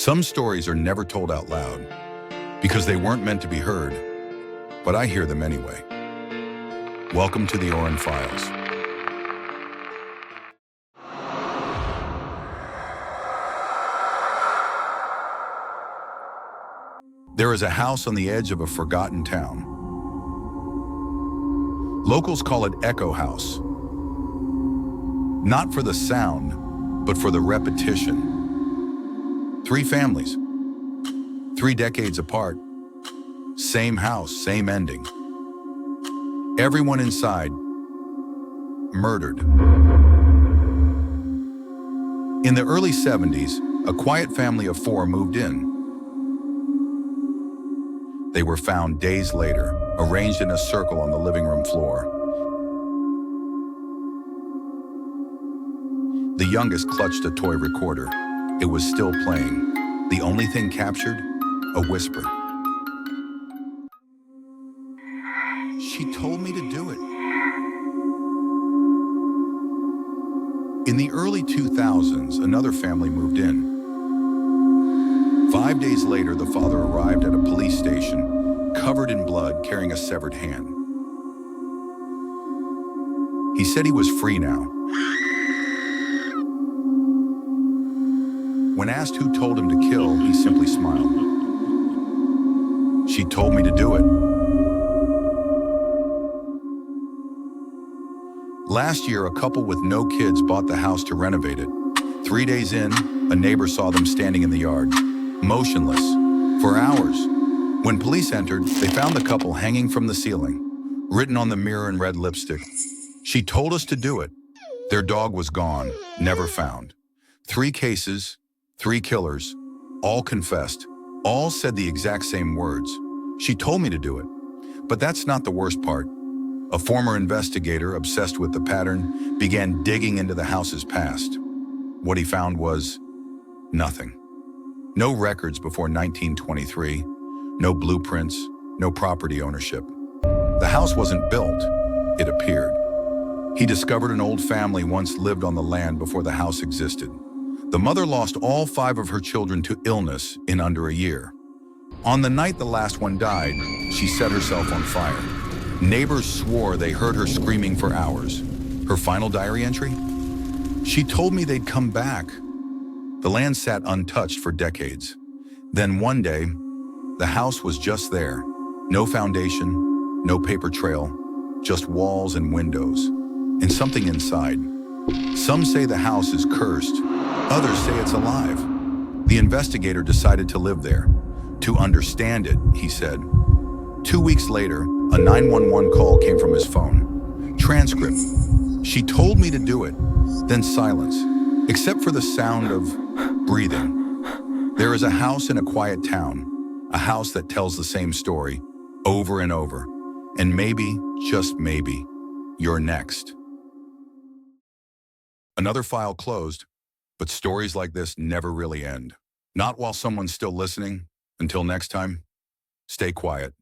Some stories are never told out loud because they weren't meant to be heard, but I hear them anyway. Welcome to the Orrin Files. There is a house on the edge of a forgotten town. Locals call it Echo House, not for the sound, but for the repetition. 3 families, 3 decades apart, same house, same ending. Everyone inside, murdered. In the early 70s, a quiet family of 4 moved in. They were found days later, arranged in a circle on the living room floor. The youngest clutched a toy recorder. It was still playing. The only thing captured, a whisper. She told me to do it. In the early 2000s, another family moved in. 5 days later, the father arrived at a police station, covered in blood, carrying a severed hand. He said he was free now. When asked who told him to kill, he simply smiled. She told me to do it. Last year, a couple with no kids bought the house to renovate it. 3 days in, a neighbor saw them standing in the yard, motionless, for hours. When police entered, they found the couple hanging from the ceiling, written on the mirror in red lipstick. She told us to do it. Their dog was gone, never found. 3 cases, 3 killers, all confessed, all said the exact same words. She told me to do it. But that's not the worst part. A former investigator, obsessed with the pattern, began digging into the house's past. What he found was nothing. No records before 1923, no blueprints, no property ownership. The house wasn't built, it appeared. He discovered an old family once lived on the land before the house existed. The mother lost all 5 of her children to illness in under a year. On the night the last one died, she set herself on fire. Neighbors swore they heard her screaming for hours. Her final diary entry? She told me they'd come back. The land sat untouched for decades. Then one day, the house was just there. No foundation, no paper trail, just walls and windows, and something inside. Some say the house is cursed. Others say it's alive. The investigator decided to live there. To understand it, he said. 2 weeks later, a 911 call came from his phone. Transcript. She told me to do it. Then silence, except for the sound of breathing. There is a house in a quiet town, a house that tells the same story over and over. And maybe, just maybe, you're next. Another file closed, but stories like this never really end. Not while someone's still listening. Until next time, stay quiet.